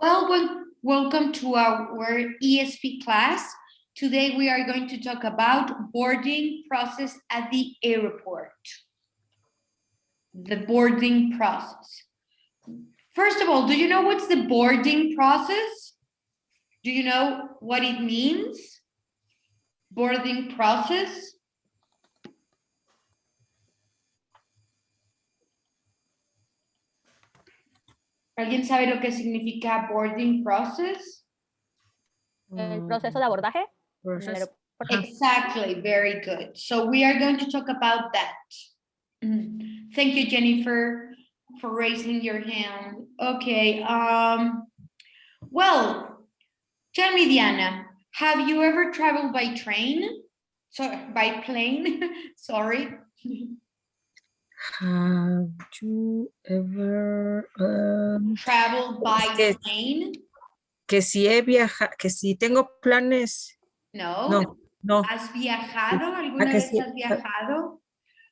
Welcome to our ESP class. Today we are going to talk about boarding process at the airport. The boarding process. First of all, do you know what's the boarding process? Do you know what it means? Boarding process? ¿Alguien sabe lo que significa boarding process? El proceso de abordaje. Exactly, very good. So we are going to talk about that. Thank you, Jennifer, for raising your hand. Okay, well, tell me, Diana, have you ever traveled by train? By plane, sorry. Have you ever Traveled by plane? Que si he viajado, que si tengo planes. No. No. ¿Has viajado? ¿Alguna vez has viajado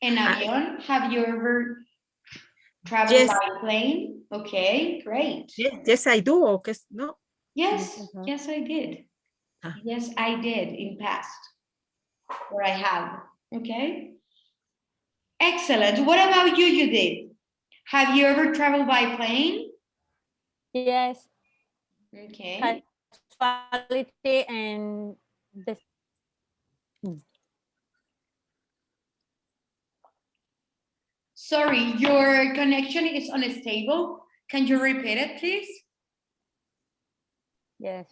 en avión? Have you ever traveled by plane? Okay, great. Yes, I do. Okay, no. Yes, yes, I did. Yes, I did in past. Or I have. Okay. Excellent. What about you, Judith? Have you ever traveled by plane? Yes. Okay. Casualty and this. Sorry, your connection is unstable. Can you repeat it, please? Yes.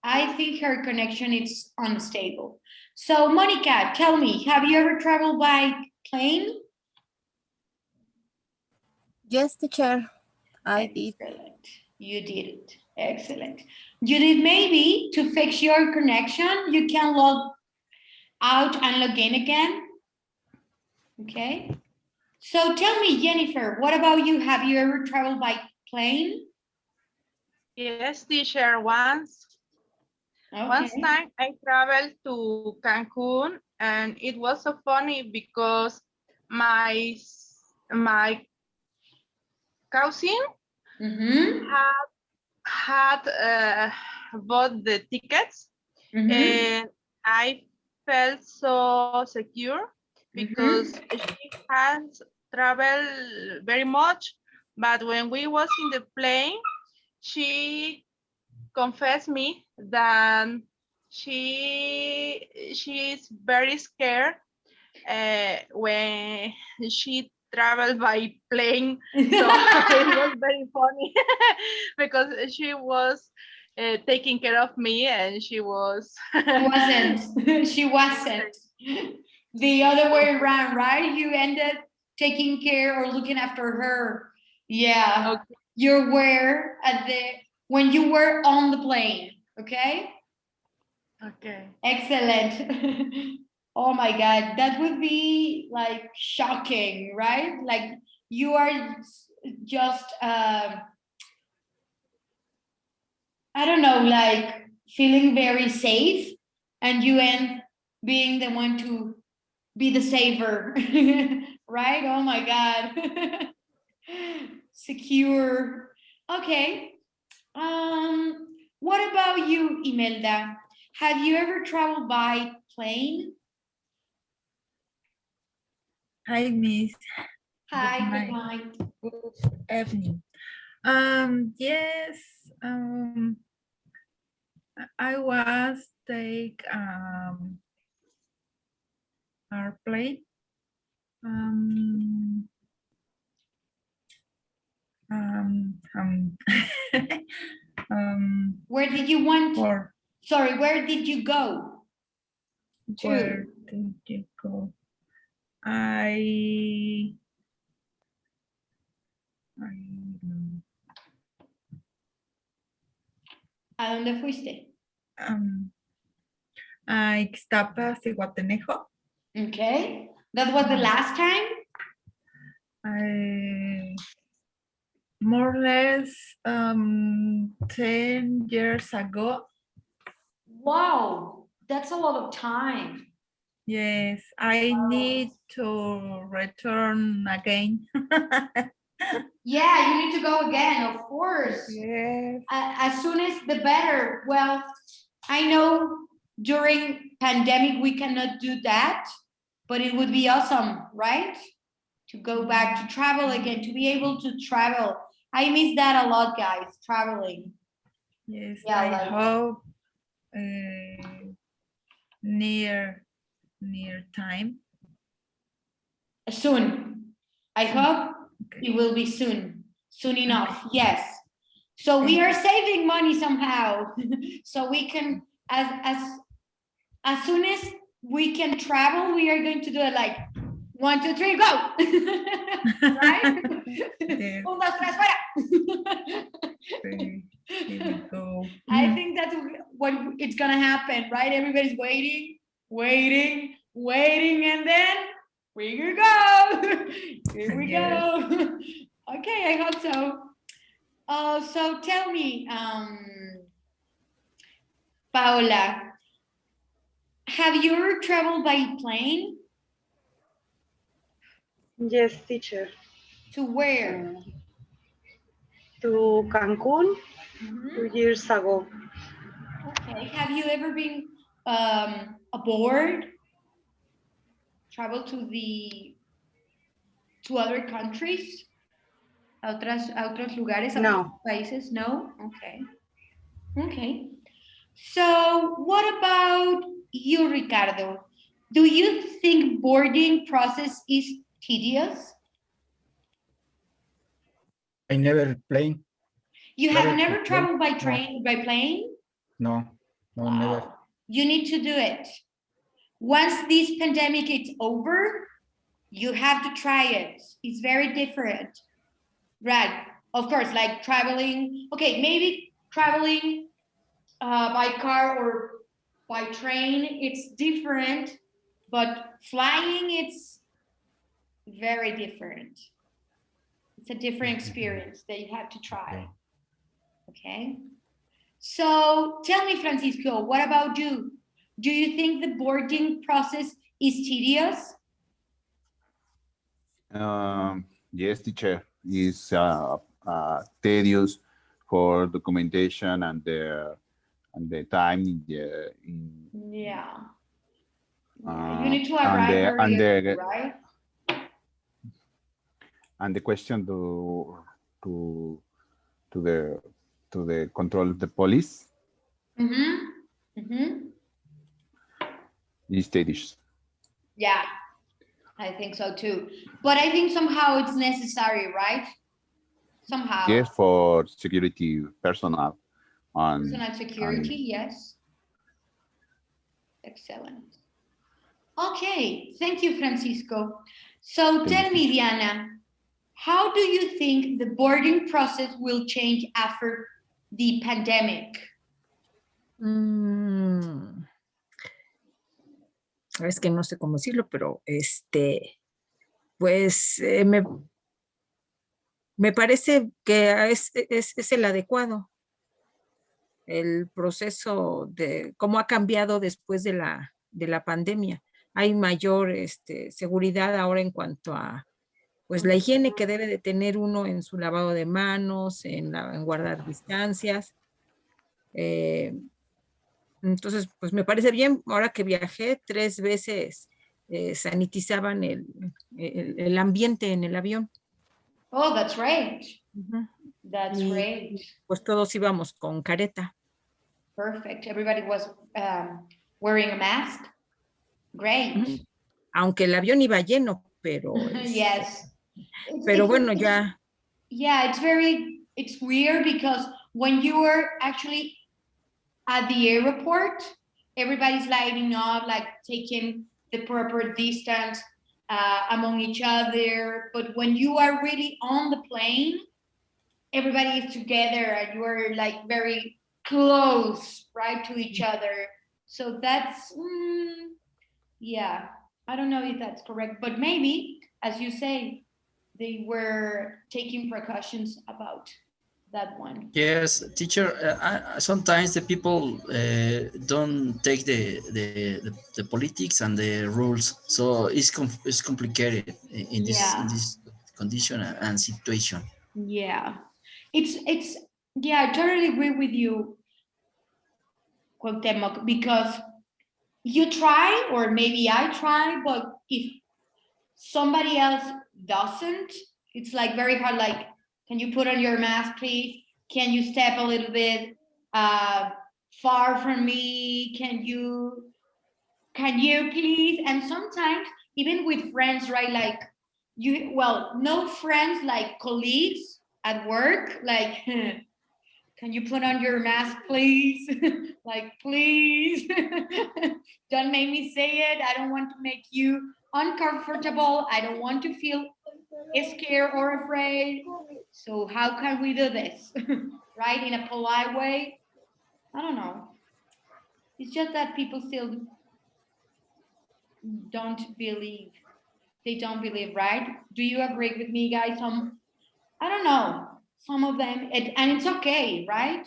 I think her connection is unstable. So, Monica, tell me, have you ever traveled by plane? Yes, teacher. I did. Excellent. You did it. Excellent. You did maybe to fix your connection, you can log out and log in again. Okay. So tell me, Jennifer, what about you? Have you ever traveled by plane? Yes, teacher, once. Okay. One time I traveled to Cancun and it was so funny because my cousin had bought the tickets and I felt so secure because she has traveled very much, but when we was in the plane, she confessed me that she is very scared when she traveled by plane. So it was very funny because she was taking care of me and she was she wasn't the other way around, right? You ended taking care or looking after her. Yeah. Okay. You were when you were on the plane. Okay. Okay. Excellent. Oh my God, that would be like shocking, right? Like you are just I don't know, like feeling very safe, and you end being the one to be the saver, right? Oh my God. Secure. Okay. What about you, Imelda? Have you ever traveled by plane? Hi, Miss. Hi, good night. Good evening. Yes. I was take airplane. Where did you want? Sorry, where did you go? Where did you go? I ¿A dónde fuiste? A Ixtapas, Iguatanejo. Okay. That was the last time? More or less 10 years ago. Wow, that's a lot of time. Yes, I need to return again. Yeah, you need to go again, of course. Yes. As soon as the better. Well, I know during pandemic we cannot do that, but it would be awesome, right? To go back to travel again, to be able to travel. I miss that a lot, guys, traveling. Yes, Yeah, I like- hope near time. Soon. I hope Okay. it will be soon. Soon enough, yes. So we are saving money somehow. So we can, as soon as we can travel, we are going to do it like 1, 2, 3, go. Right? Yes. 1, 2, 3, fuera. Here we go. I think that's what it's gonna happen, right? Everybody's waiting, waiting, waiting, and then here we go. Here we Yes. go. Okay, I hope so. So tell me, Paola, have you ever traveled by plane? Yes, teacher. To where? To Cancun Mhm. 2 years ago. Okay. Have you ever been aboard? Travel to other countries? A otros lugares, a No. otros países? No? Okay. Okay. So what about you, Ricardo? Do you think boarding process is tedious? I never plane. You have Travel to never plane? traveled by No. train, by plane? No, never. Wow. You need to do it. Once this pandemic is over, you have to try it. It's very different. Right. Of course, like traveling. Okay, maybe traveling by car or by train, it's different, but flying, it's very different. It's a different experience that you have to try. Okay. So tell me, Francisco, what about you? Do you think the boarding process is tedious? Yes, teacher, is tedious for documentation and the time Yeah. uh, You need to and arrive the very and early, the right? and the question to the control of the police Mm-hmm. Mm-hmm. is tedious. Yeah, I think so too. But I think somehow it's necessary, right? Somehow. Yes, for security personnel and Personal security, yes. Excellent. Okay, thank you, Francisco. So Thank tell you, me, teacher. Diana, how do you think the boarding process will change after the pandemic? Es que no sé cómo decirlo, pero pues me parece que es el adecuado. El proceso de cómo ha cambiado después de la pandemia. Hay mayor seguridad ahora en cuanto a pues la higiene que debe de tener uno en su lavado de manos, en guardar distancias. Entonces, pues me parece bien. Ahora que viajé 3 veces, sanitizaban el ambiente en el avión. Oh, that's great. That's Y great. pues todos íbamos con careta. Perfect. Everybody was wearing a mask. Great. Aunque el avión iba lleno, pero Yes. pero bueno, ya. Yeah, it's weird because when you were actually at the airport, everybody's lining up, like taking the proper distance among each other. But when you are really on the plane, everybody is together and you are like very close, right, to each other. So that's, yeah, I don't know if that's correct, but maybe, as you say, they were taking precautions about that one. Yes, teacher. Sometimes the people don't take the politics and the rules, so it's complicated in Yeah. this condition and situation. Yeah. It's yeah, I totally agree with you, Cuauhtemoc, because you try, or maybe I try, but if somebody else doesn't, it's like very hard. Like, can you put on your mask, please? Can you step a little bit far from me? Can you please? And sometimes even with friends, right? Like no friends, like colleagues at work, like can you put on your mask, please? Like, please, don't make me say it. I don't want to make you uncomfortable. I don't want to feel scared or afraid. So how can we do this? Right? In a polite way? I don't know. It's just that people still don't believe. They don't believe, right? Do you agree with me, guys? I don't know. Some of them, and it's okay, right?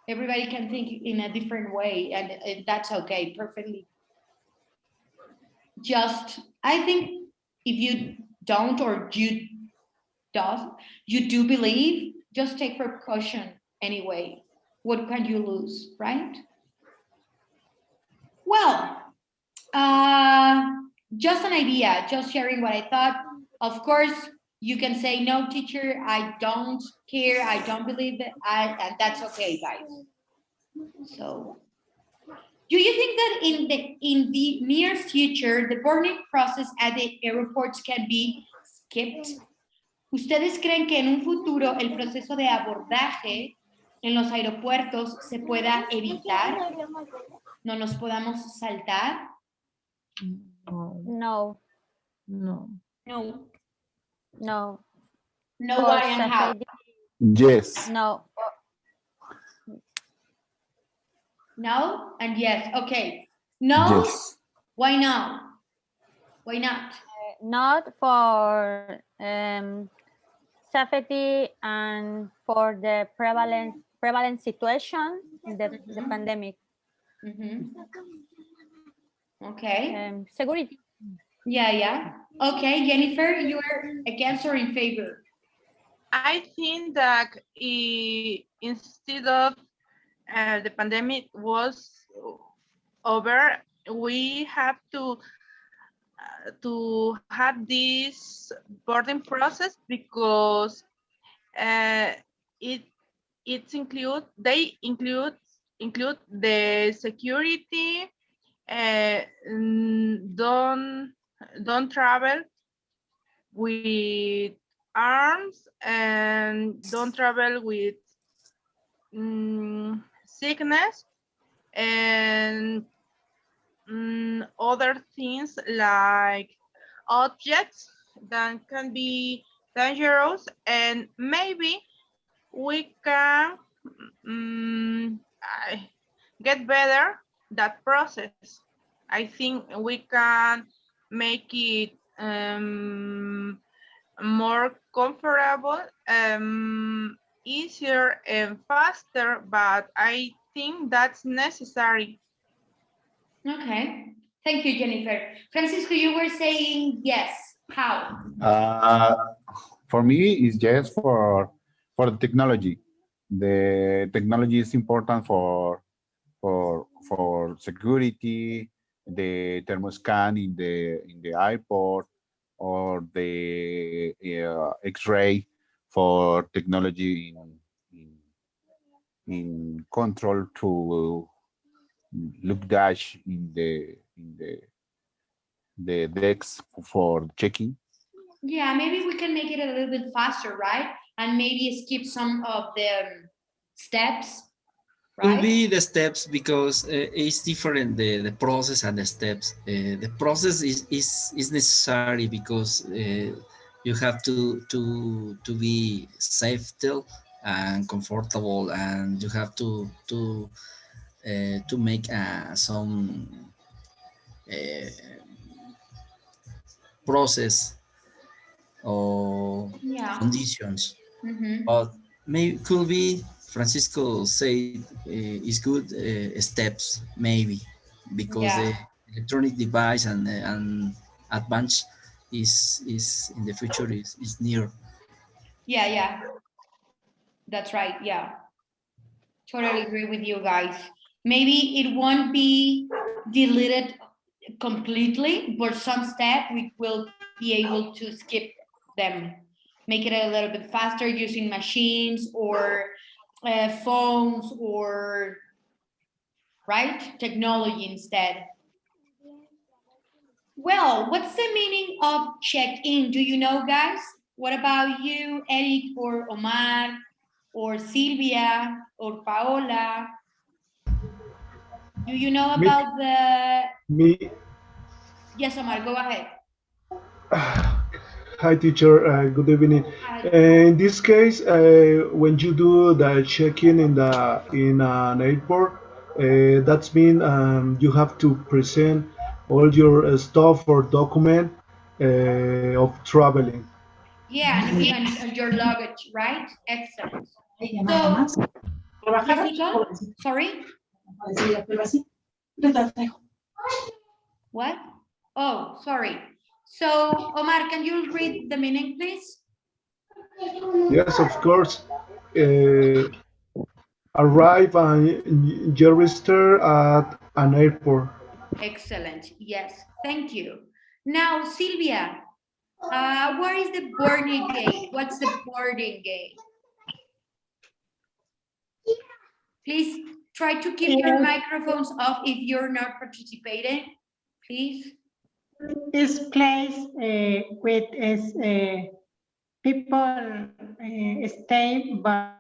Everybody can think in a different way, and that's okay, perfectly. Just, I think if you don't, or you do believe, just take precaution anyway. What can you lose, right? Well, just an idea, just sharing what I thought. Of course, you can say, no, teacher, I don't care, I don't believe it, and that's okay, guys. So, do you think that in the near future, the boarding process at the airports can be skipped? ¿Ustedes creen que en un futuro el proceso de abordaje en los aeropuertos se pueda evitar? ¿No nos podamos saltar? No, No, no. No. no. No, For why and how? safety, Yes. no. No and yes. Okay. No. Yes. Why not? Why not? Not for safety and for the prevalent situation, the pandemic. Okay. Security. Yeah. Okay, Jennifer, you are against or in favor? I think that instead of the pandemic was over, we have to have this boarding process, because it's include the security, don't travel with arms, and don't travel with sickness, and other things like objects that can be dangerous, and maybe we can get better that process. I think we can make it more comfortable, easier and faster, but I think that's necessary. Okay. Thank you, Jennifer. Francisco, you were saying yes. How? For me, it's yes for the technology. The technology is important for security, the thermoscan in the airport, or the X-ray for technology in control to look dash the decks for checking. Yeah, maybe we can make it a little bit faster, right? And maybe skip some of the steps, Will right? be the steps, because it's different, the process and the steps. The process is necessary because you have to be safe still and comfortable, and you have to make some uh, process or Yeah. conditions. Mm-hmm. But maybe could be Francisco said is good steps maybe because the Yeah, electronic device and advance is in the future is near. yeah, that's right. Yeah, totally agree with you guys. Maybe it won't be deleted completely, but some step we will be able to skip them, make it a little bit faster using machines or phones or right technology instead. Well, what's the meaning of check-in? Do you know, guys? What about you, Eric or Omar or Silvia or Paola? Do you know Me, about the... me. Yes, Omar, go ahead. Hi, teacher. Good evening. Hi. In this case, when you do the check-in in an airport, that's mean you have to present all your stuff or document of traveling. Yeah, and your luggage, right? Excellent. So, yes, Nicole? Sorry? What? Oh, sorry. So, Omar, can you read the meaning, please? Yes, of course. Uh, Arrive and register at an airport. Excellent. Yes, thank you. Now, Silvia, what is the boarding gate? What's the boarding gate? Please try to keep your microphones off if you're not participating, please. Is place with is people stay but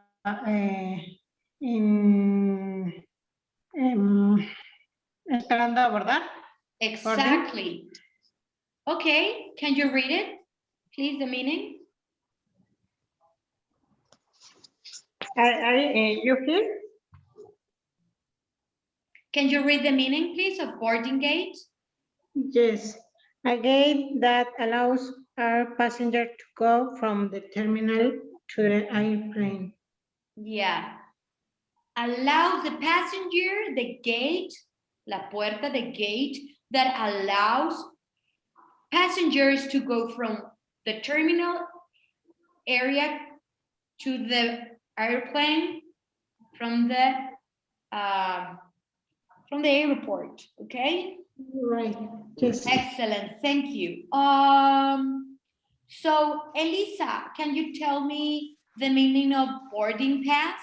in esperando abordar. Exactly. Okay, can you read it, please, the meaning? You hear? Can you read the meaning, please, of boarding gate? Yes, a gate that allows our passenger to go from the terminal to the airplane. Yeah. Allows the passenger, the gate, la puerta, the gate, that allows passengers to go from the terminal area to the airplane from the airport, okay? Right, yes. Excellent, thank you. So Elisa, can you tell me the meaning of boarding pass?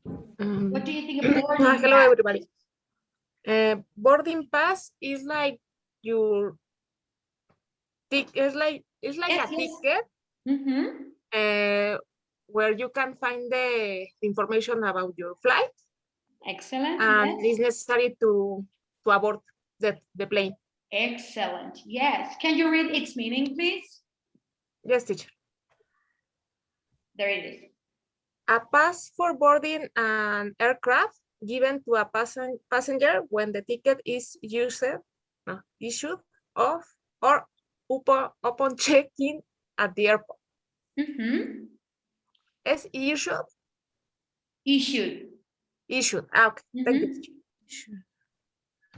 What do you think of boarding Hello, pass? everybody. Boarding pass is like your it's like Yes, a yes. ticket Mm-hmm. where you can find the information about your flight, Excellent, and yes. it's necessary to abort the plane. Excellent, yes. Can you read its meaning, please? Yes, teacher. There it is. A pass for boarding an aircraft given to a passenger when the ticket is issued off or upon check-in at the airport. Mm-hmm. Es issued. Issued. Issued. Okay. Thank you.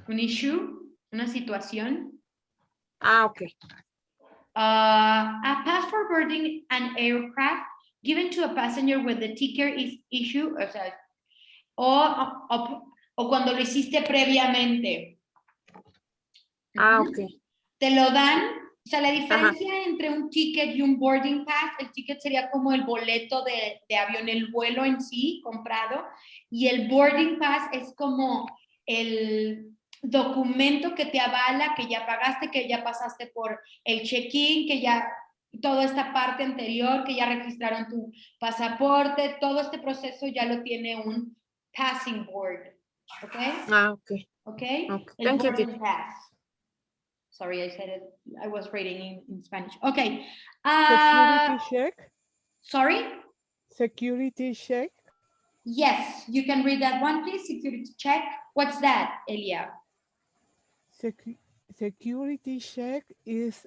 Un issue, una situación. Okay. A pass for boarding an aircraft given to a passenger when the ticket is issued, o sea, o cuando lo hiciste previamente. Okay. Te lo dan, o sea, la diferencia entre un ticket y un boarding pass, el ticket sería como el boleto de avión, el vuelo en sí comprado, y el boarding pass es como el documento que te avala que ya pagaste, que ya pasaste por el check-in, que ya toda esta parte anterior, que ya registraron tu pasaporte, todo este proceso ya lo tiene un passing board, ¿ok? Okay. Okay. El Thank you, boarding teacher. pass. Sorry, I said it. I was reading in Spanish. Okay. Security check. Sorry? Security check. Yes, you can read that one, please. Security check. What's that, Elia? Security check is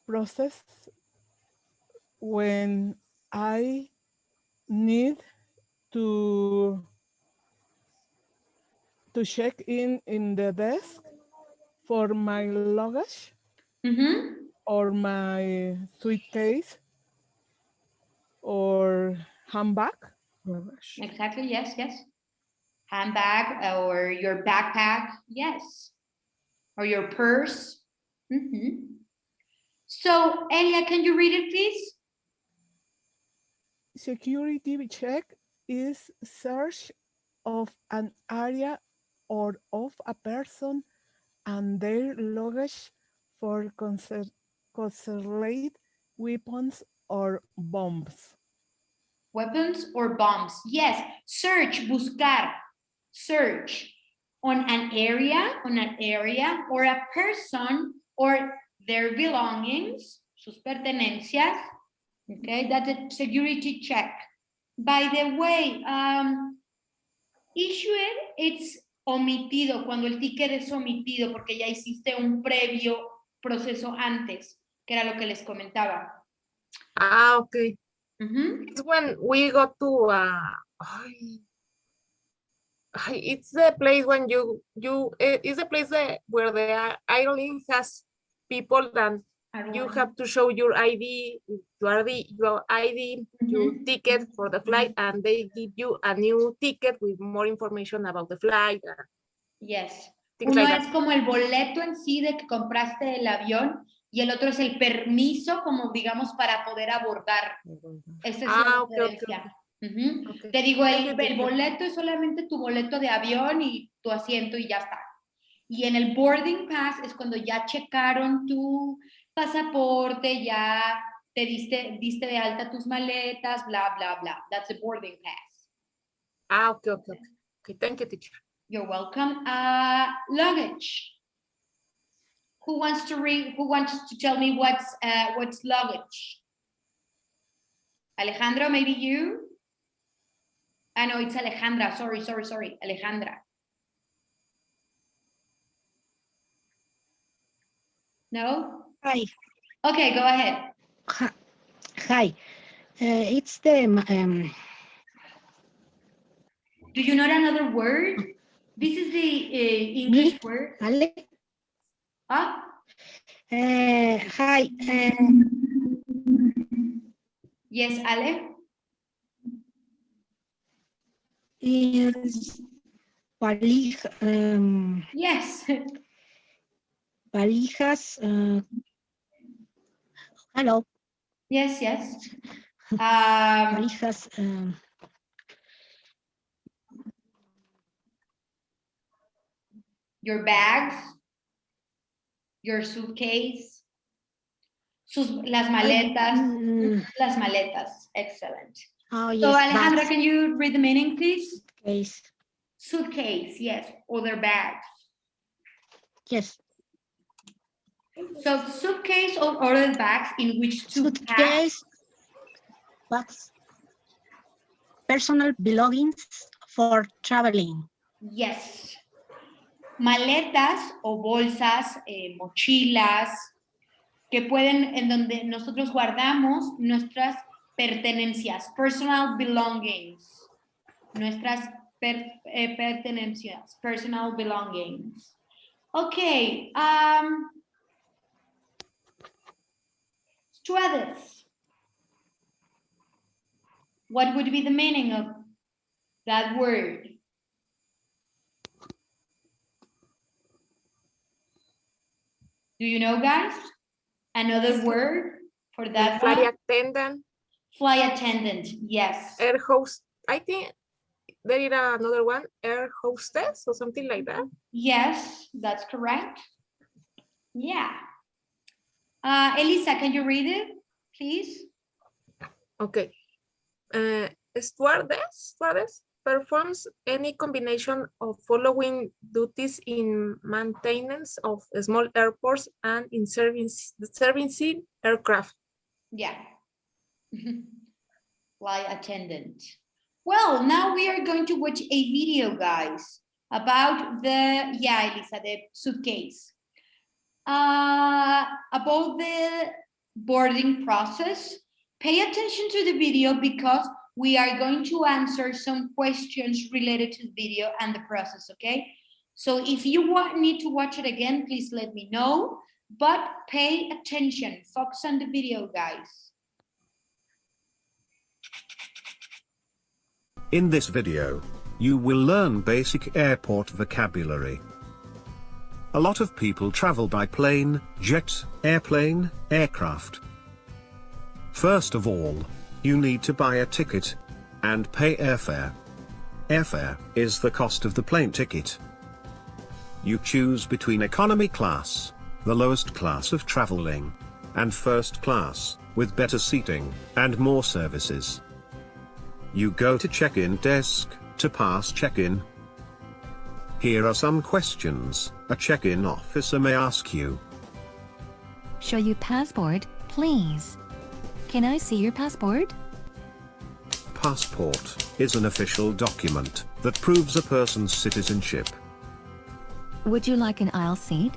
process when I need to check in the desk for my luggage or my suitcase or handbag. Exactly, yes, yes. Handbag or your backpack, yes. Or your purse. So, Elia, can you read it, please? Security check is search of an area or of a person and their luggage for concealed weapons or bombs. Weapons or bombs? Yes. Search, buscar. Search on an area, or a person or their belongings, sus pertenencias. Okay, that's a security check. By the way, issued, it's omitido, cuando el ticket es omitido, porque ya hiciste un previo proceso antes, que era lo que les comentaba. Ah, okay. It's when we go to it's the place when it's the place where the airline has people that you have to show your ID, your ticket for the flight, and they give you a new ticket with more information about the flight. Yes. Things Uno like es that. como el boleto en sí de que compraste el avión y el otro es el permiso, como digamos, para poder abordar. Esa es la diferencia. Okay. Te digo, Thank you, el teacher. boleto es solamente tu boleto de avión y tu asiento y ya está. Y en el boarding pass es cuando ya checaron tu pasaporte, ya te diste de alta tus maletas, bla, bla, bla. That's the boarding pass. Ah, okay. Okay, thank you, teacher. You're welcome. Luggage. Who wants to tell me what's luggage? Alejandro, maybe you? Ah, no, it's Alejandra. Sorry. Alejandra. No? Hi. Okay, go ahead. Hi. It's the Do you know another word? This is the English word. Ale. Ah? Hi. Yes, Ale? Is yes. Valijas. Hello. Yes. Valijas. Your bags, your suitcase, las maletas. Las maletas. Excellent. Oh, yes. So, Alejandra, bags. can you read the meaning, please? Case. Suitcase, yes, or their bags. Yes. So, suitcase or other bags in which to pack. Suitcase. Bags. Personal belongings for traveling. Yes. Maletas o bolsas, mochilas, que pueden, en donde nosotros guardamos nuestras pertenencias, personal belongings, nuestras pertenencias, personal belongings. Okay, Struthers. What would be the meaning of that word? Do you know, guys? Another word for that flight one? attendant. Flight attendant, yes. Air host. I think there is another one, air hostess or something like that. Yes, that's correct. Yeah. Elisa, can you read it, please? Okay. Stewardess performs any combination of following duties in maintenance of small airports and in servicing aircraft. Yeah. Flight attendant. Well, now we are going to watch a video, guys, about Elisa, the suitcase. About the boarding process. Pay attention to the video because we are going to answer some questions related to the video and the process, okay? So if you need to watch it again, please let me know, but pay attention, focus on the video, guys. In this video, you will learn basic airport vocabulary. A lot of people travel by plane, jet, airplane, aircraft. First of all, you need to buy a ticket and pay airfare. Airfare is the cost of the plane ticket. You choose between economy class, the lowest class of traveling, and first class, with better seating and more services. You go to check-in desk to pass check-in. Here are some questions a check-in officer may ask you. Show you passport, please. Can I see your passport? Passport is an official document that proves a person's citizenship. Would you like an aisle seat?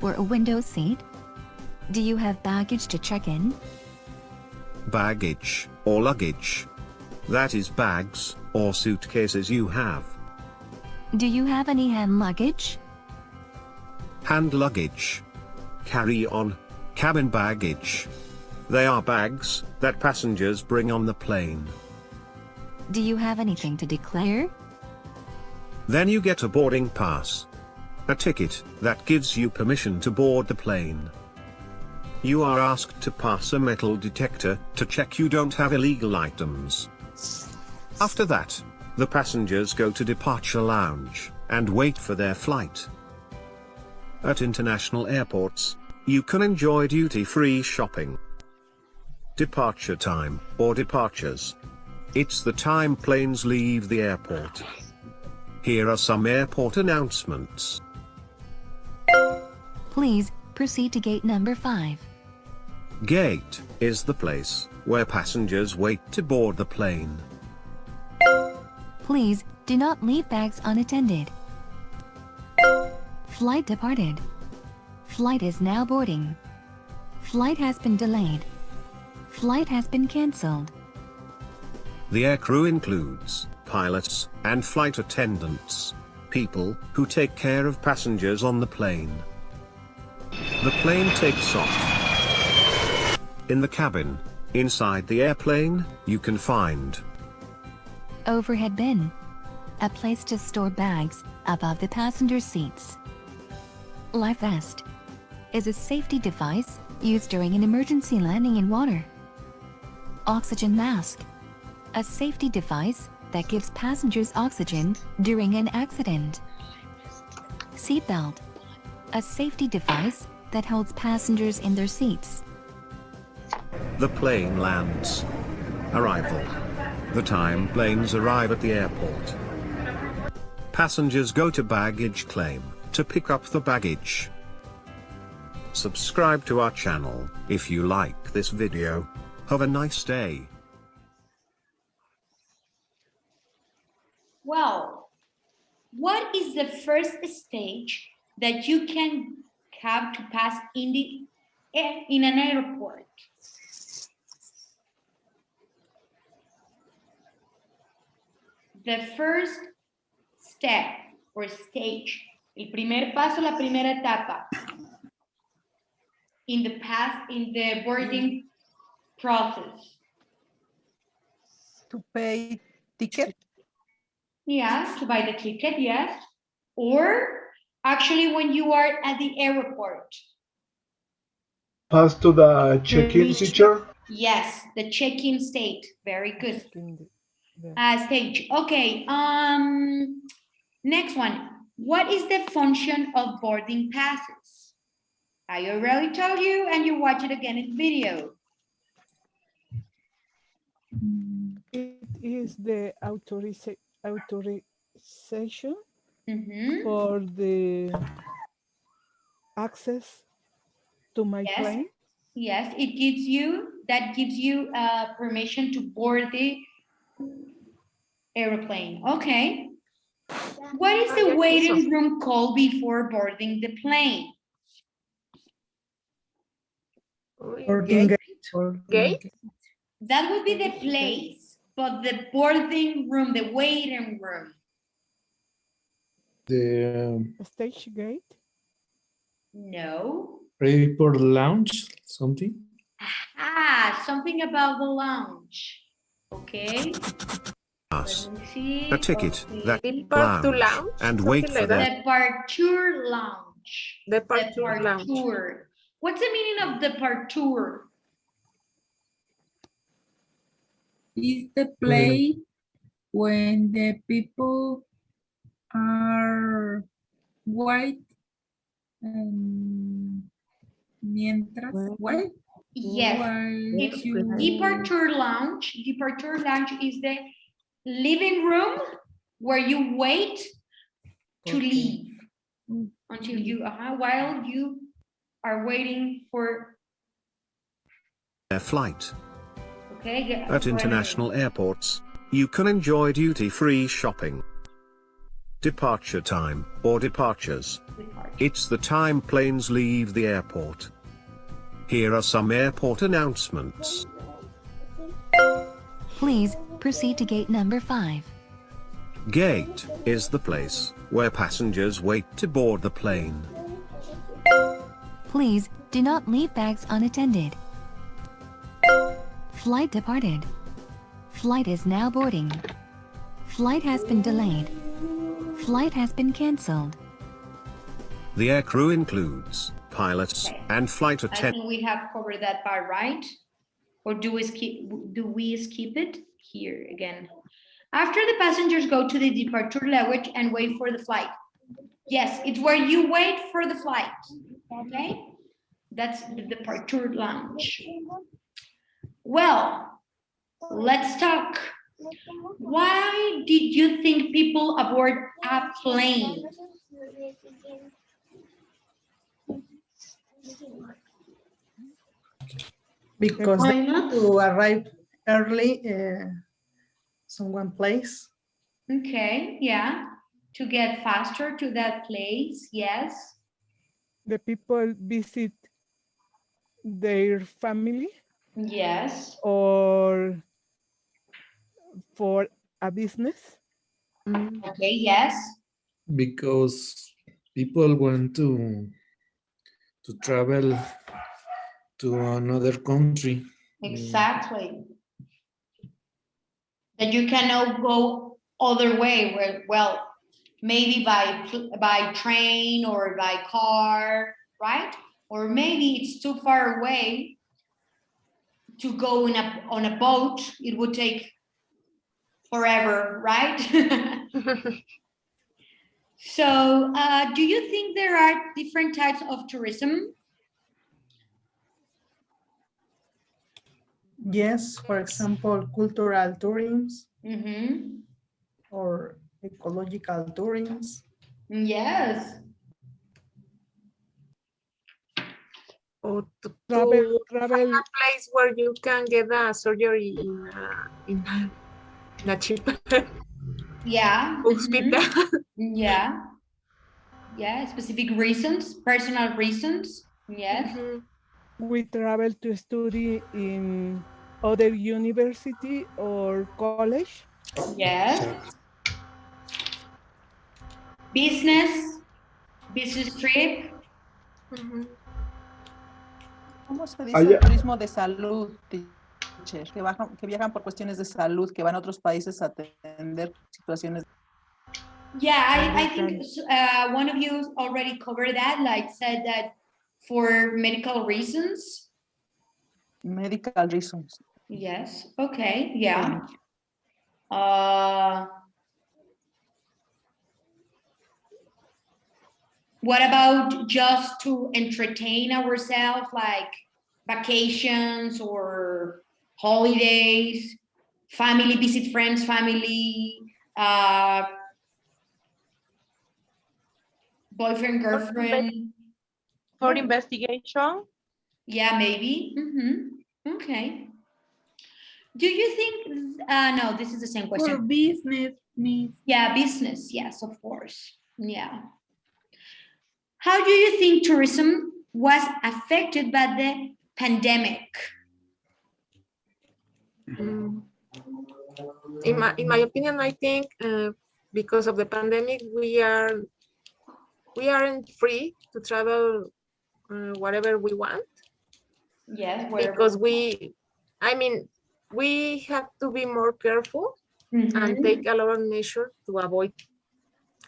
Or a window seat? Do you have baggage to check in? Baggage, or luggage. That is bags, or suitcases you have. Do you have any hand luggage? Hand luggage. Carry on. Cabin baggage. They are bags that passengers bring on the plane. Do you have anything to declare? Then you get a boarding pass. A ticket that gives you permission to board the plane. You are asked to pass a metal detector to check you don't have illegal items. After that, the passengers go to departure lounge and wait for their flight. At international airports, you can enjoy duty-free shopping. Departure time, or departures. It's the time planes leave the airport. Here are some airport announcements. Please proceed to gate number 5. Gate is the place where passengers wait to board the plane. Please do not leave bags unattended. Flight departed. Flight is now boarding. Flight has been delayed. Flight has been cancelled. The aircrew includes pilots and flight attendants, people who take care of passengers on the plane. The plane takes off. In the cabin, inside the airplane, you can find Overhead bin. A place to store bags above the passenger seats. Life vest is a safety device used during an emergency landing in water. Oxygen mask. A safety device that gives passengers oxygen during an accident. Seatbelt. A safety device that holds passengers in their seats. the plane lands. Arrival. The time planes arrive at the airport. Passengers go to baggage claim to pick up the baggage. Subscribe to our channel if you like this video. Have a nice day. Well, what is the first stage that you can have to pass in an airport? The first step or stage, el primer paso, la primera etapa in the boarding process. To pay ticket? Yeah, to buy the ticket, yes. Or actually when you are at the airport. Pass to the check-in teacher? Yes, the check-in state. Very good. Stage. Okay. Next one. What is the function of boarding passes? I already told you, and you watch it again in video. It is the authorization for the access to my plane. Yes, it gives you permission to board the airplane. Okay. What is the waiting room called before boarding the plane? Boarding gate. Gate? That would be the place, but the boarding room, the waiting room. The Stage gate. No. airport lounge, something. Ah, something about the lounge. Okay. Pass. Let me see. A ticket that Depart to lounge lounge, and something wait for like their that. Departure lounge. Departure lounge. Departure. What's the meaning of departure? Is the place when the people are white mientras white. Yes. While It's you- departure lounge. Departure lounge is the living room where you wait to leave until you, while you are waiting for, flight. okay. At international airports, you can enjoy duty-free shopping. Departure time, or departures. It's the time planes leave the airport. Here are some airport announcements. Please proceed to gate number 5. Gate is the place where passengers wait to board the plane. Please do not leave bags unattended. Flight departed. Flight is now boarding. Flight has been delayed. Flight has been cancelled. The aircrew includes pilots and flight I attendants. think we have covered that part, right? Or do we skip it? Here again. After the passengers go to the departure lounge and wait for the flight. Yes, it's where you wait for the flight. Okay? That's the departure lounge. Well, let's talk. Why did you think people aboard a plane? Because Why they not? need to arrive early someone place. Okay, yeah. To get faster to that place, yes. The people visit their family Yes. or for a business. Okay, yes. Because people want to travel to another country. Exactly. That you cannot go other way where, well, maybe by train or by car, right? Or maybe it's too far away to go on a boat. It would take forever, right? So, do you think there are different types of tourism? Yes, for example, cultural tourism Mm-hmm. or ecological tourism. Yes. Or to Travel. a place where you can get a surgery in a cheap Yeah. hospital. Mm-hmm. Yeah. Yeah. Specific reasons, personal reasons. Yes. We travel to study in other university or college. Yes. Business trip. ¿Cómo se dice el turismo de salud, teacher? Que viajan por cuestiones de salud, que van a otros países a atender situaciones. Yeah, I think one of you already covered that, like said that for medical reasons. Medical reasons. Yes. Okay. Yeah. Thank you. What about just to entertain ourselves, like vacations or holidays, family, visit friends, family, boyfriend, girlfriend? For investigation? Yeah, maybe. Mm-hmm. Okay. Do you think, no, this is the same question. For business, Miss. Yeah, business. Yes, of course. Yeah. How do you think tourism was affected by the pandemic? Mm, in my opinion, I think because of the pandemic, we aren't free to travel wherever we want. Yes, because I mean, we have to be more careful and take a lot of measures to avoid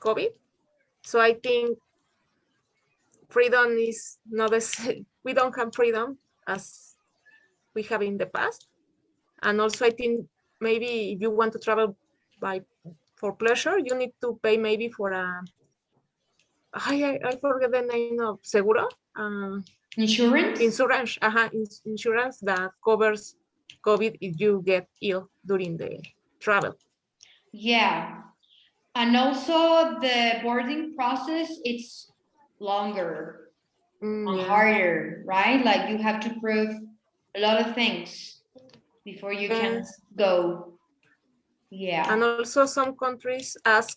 COVID. So I think freedom is not we don't have freedom as we have in the past. And also I think maybe if you want to travel for pleasure, you need to pay maybe for I forget the name of seguro. Insurance? Insurance that covers COVID if you get ill during the travel. Yeah. And also the boarding process, it's longer and harder, right? Like you have to prove a lot of things before you can go. Yeah. And also some countries ask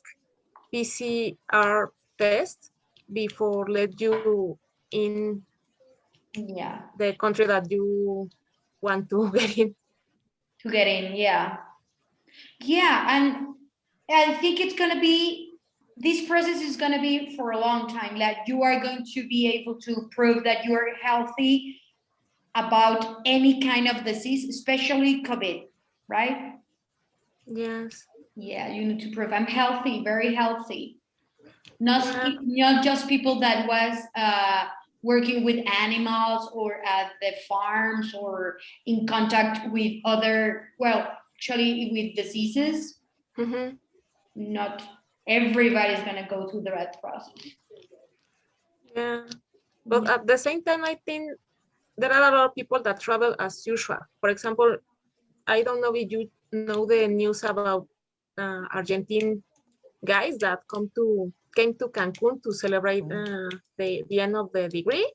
PCR test before let you in the country that you want to get in. To get in, yeah. Yeah, and I think it's gonna be, this process is gonna be for a long time. Like you are going to be able to prove that you are healthy about any kind of disease, especially COVID, right? Yes. Yeah, you need to prove I'm healthy, very healthy. Not just people that was working with animals or at the farms or in contact with other, well, actually with diseases. Not everybody's gonna go through the right process. Yeah, but at the same time, I think there are a lot of people that travel as usual. For example, I don't know if you know the news about Argentine guys that came to Cancun to celebrate the end of the degree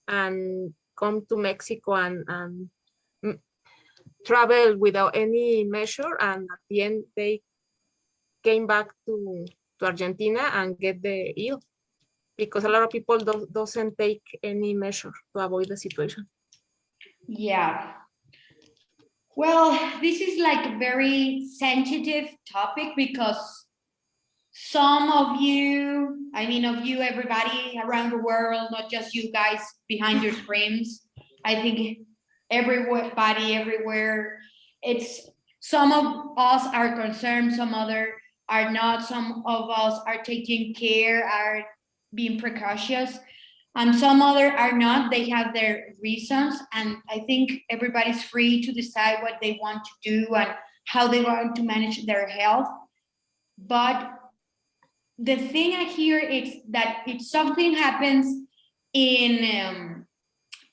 and come to Mexico and travel without any measure, and at the end they came back to Argentina and get the ill because a lot of people doesn't take any measure to avoid the situation. Yeah. Well, this is like a very sensitive topic because some of you, I mean of you, everybody around the world, not just you guys behind your screens, I think everybody everywhere, it's, some of us are concerned, some other are not, some of us are taking care, are being precautious, and some other are not. They have their reasons, and I think everybody's free to decide what they want to do and how they want to manage their health. But the thing I hear is that if something happens in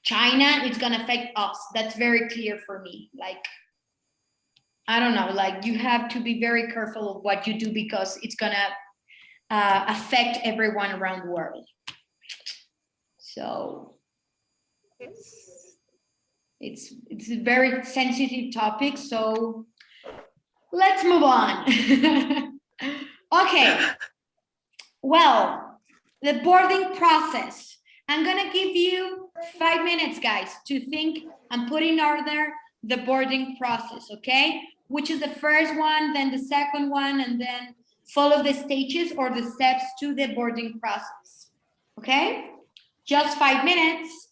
China, it's gonna affect us. That's very clear for me. Like, I don't know, like you have to be very careful of what you do because it's gonna affect everyone around the world. So it's a very sensitive topic. So let's move on. Okay. Well, the boarding process. I'm gonna give you 5 minutes, guys, to think and put in order the boarding process, okay? Which is the first one, then the second one, and then follow the stages or the steps to the boarding process, okay? Just 5 minutes.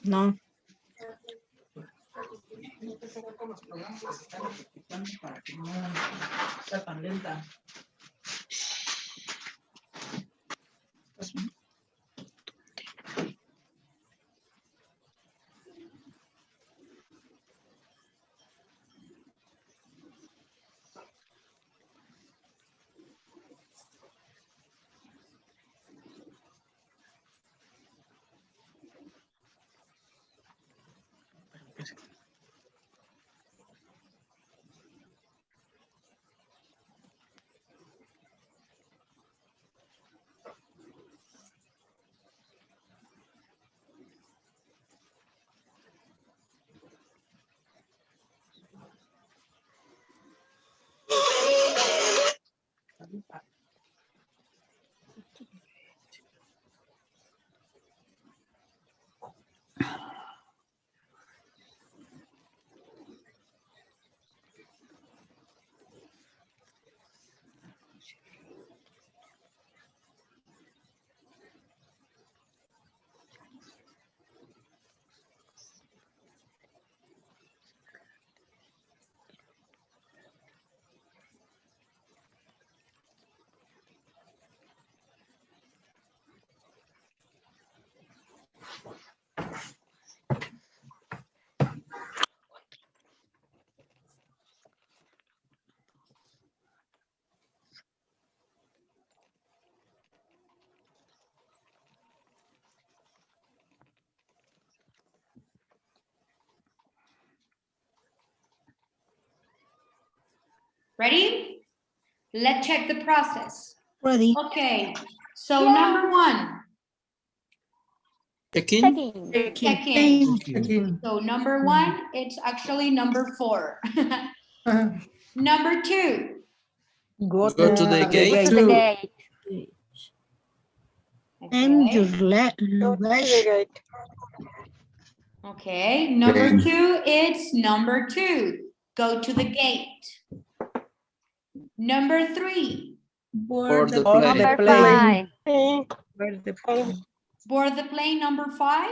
No. Para que no sea tan lenta. Ready? Let's check the process. Ready. Okay, so number one. Checking. Checking. So number one, it's actually number 4. Number 2. Go to the gate. Go to the gate. And your Luggage. Okay, number 2, it's number 2. Go to the gate. Number 3. Board the Number plane. 5. Board the plane, number 5.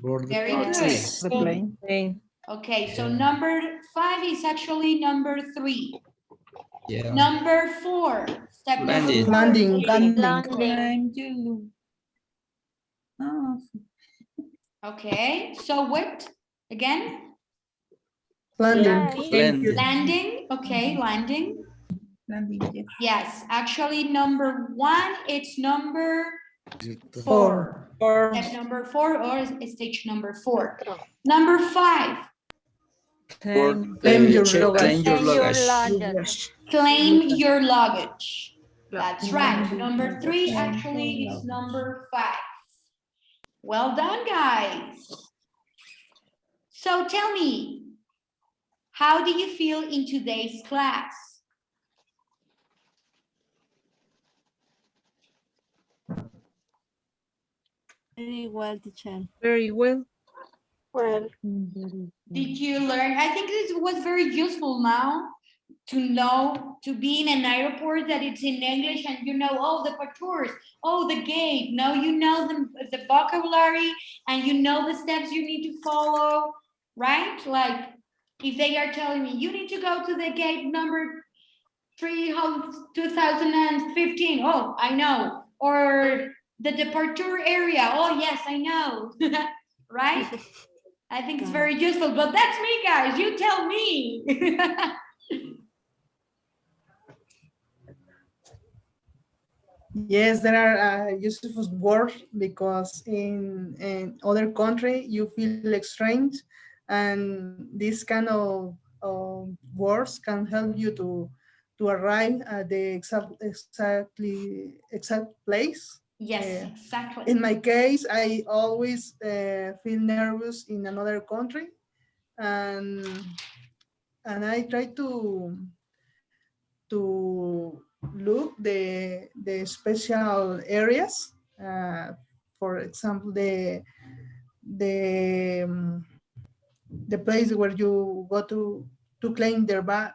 Board the Very plane. good. Plane. Okay, so number 5 is actually number 3. Yeah. Number 4. Step Landing. number 4. Landing. Oh, Okay, so what? Again? Landing. Landing. Okay, landing. landing. Yes, actually number 1, it's number 4. Step number 4 or stage number 4. Number 5. Claim your your luggage. Claim your luggage. That's right. Number 3 actually is number 5. Well done, guys. So tell me, how do you feel in today's class? Very well, teacher. Very well. Well, Did you learn? I think this was very useful now to know, to be in an airport that it's in English and you know, oh, the partours, oh, the gate. Now you know the vocabulary and you know the steps you need to follow, right? Like if they are telling me, you need to go to the gate number 2015. Oh, I know. Or the departure area. Oh, yes, I know. Right? I think it's very useful, but that's me, guys. You tell me. Yes, there are useful words because in other country you feel strange, and this kind of words can help you to arrive at the exact place. Yes, exactly. In my case, I always feel nervous in another country, and I try to look the special areas. For example, the place where you go to claim their luggage.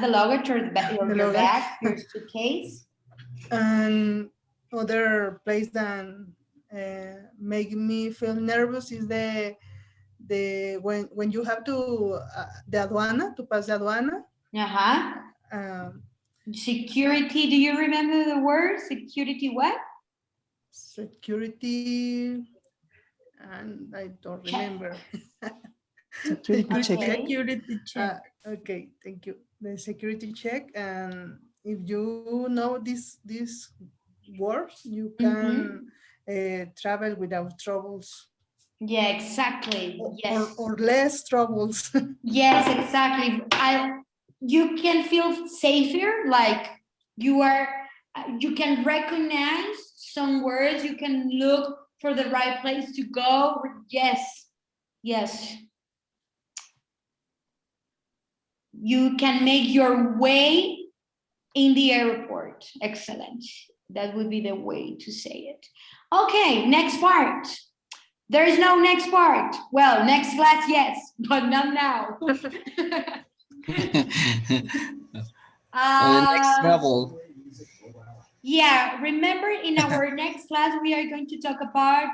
The luggage or your luggage. bag, your suitcase. And other place that make me feel nervous is when you have to the aduana, to pass the aduana. Security, do you remember the word? Security what? Security, and I don't remember. Security check. Security check. Okay, thank you. The security check, and if you know this words, you can travel without troubles. Yeah, exactly. Yes. Or less troubles. Yes, exactly. You can feel safer, like you can recognize some words, you can look for the right place to go. Yes, yes. You can make your way in the airport. Excellent. That would be the way to say it. Okay, next part. There is no next part. Well, next class, yes, but not now. Next travel. Yeah, remember in our next class, we are going to talk about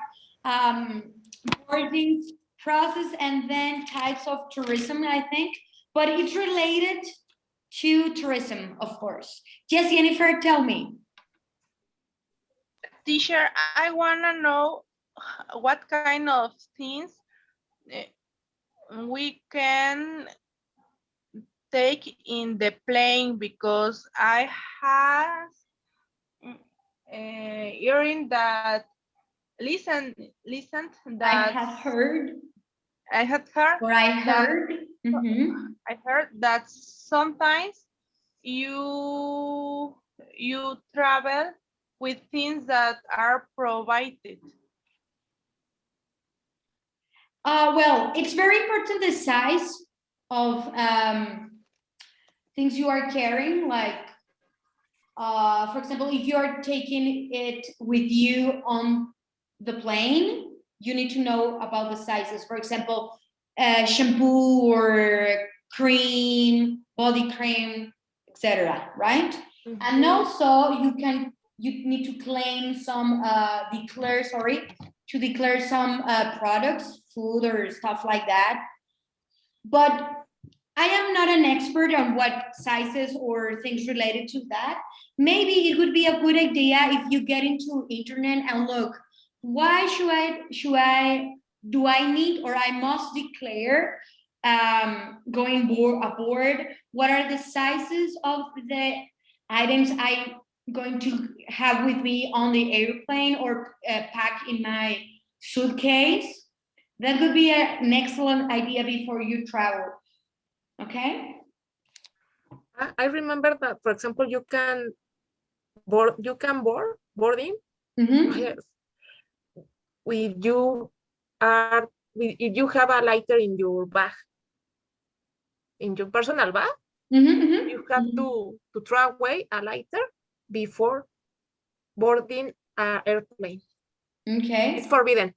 boarding process and then types of tourism, I think, but it's related to tourism, of course. Yes, Jennifer, tell me. Teacher, I want to know what kind of things we can take in the plane, because I have hearing that listened that I have heard. I had heard. Or I heard. I heard that sometimes you travel with things that are provided. Well, it's very important the size of things you are carrying. Like, for example, if you're taking it with you on the plane, you need to know about the sizes. For example, shampoo or cream, body cream, etc. Right? And also you need to claim some declare some products, food or stuff like that. But I am not an expert on what sizes or things related to that. Maybe it would be a good idea if you get into internet and look, why do I need or I must declare going aboard? What are the sizes of the items I'm going to have with me on the airplane or pack in my suitcase? That could be an excellent idea before you travel. Okay. I remember that, for example, you can boarding. Yes. If you have a lighter in your bag, in your personal bag, you have to throw away a lighter before boarding an airplane. Okay. It's forbidden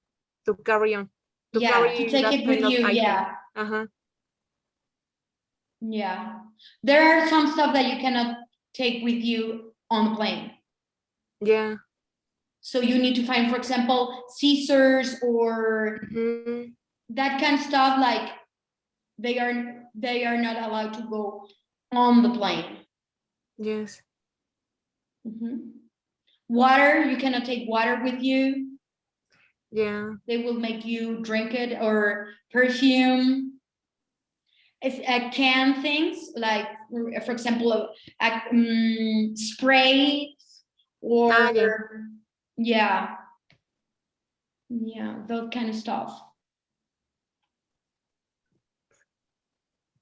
to carry on. To take it with you. Item. Yeah. Yeah. There are some stuff that you cannot take with you on the plane. Yeah. So you need to find, for example, scissors or that kind of stuff. Like they are not allowed to go on the plane. Yes. Water, you cannot take water with you. Yeah. They will make you drink it, or perfume. It's can things like, for example, spray or yeah, that kind of stuff.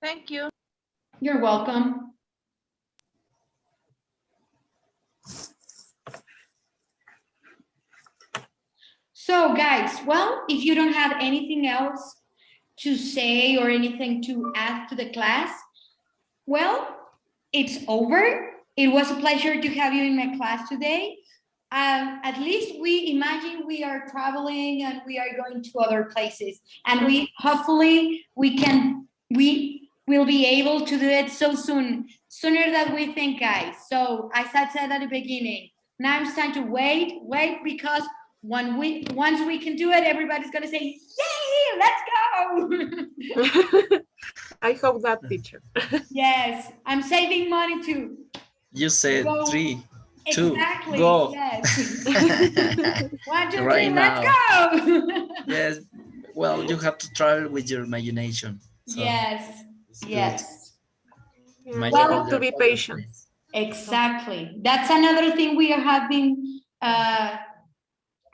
Thank you. You're welcome. So guys, well, if you don't have anything else to say or anything to add to the class, well, it's over. It was a pleasure to have you in my class today. At least we imagine we are traveling and we are going to other places, and hopefully we will be able to do it so soon, sooner than we think, guys. So as I said at the beginning, Now it's time to wait, because once we can do it, everybody's gonna say, yay, let's go. I hope that, teacher. Yes, I'm saving money too. You said Go. 3, 2, Exactly, go. yes. 1, 2, 3, Right let's now. go. Yes, well, you have to travel with your imagination. So Yes, it's good. yes. Imagine Well, all to your be other patient. things. Exactly. That's another thing we have been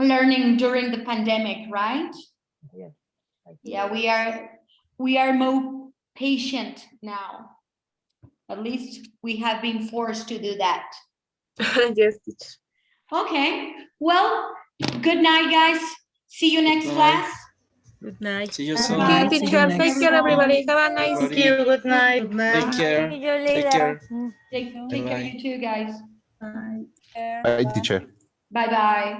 learning during the pandemic, right? Yes. Yeah, we are more patient now. At least we have been forced to do that. Yes, teacher. Okay. Well, good night, guys. See you next class. Good night. See you Thank soon. you, See you teacher. next Take care, everybody. Have a nice Everybody. you. Good night. Good night. Take care. See you Take later. care. Take care, Bye-bye. you too, guys. Bye. Bye, teacher. Bye-bye.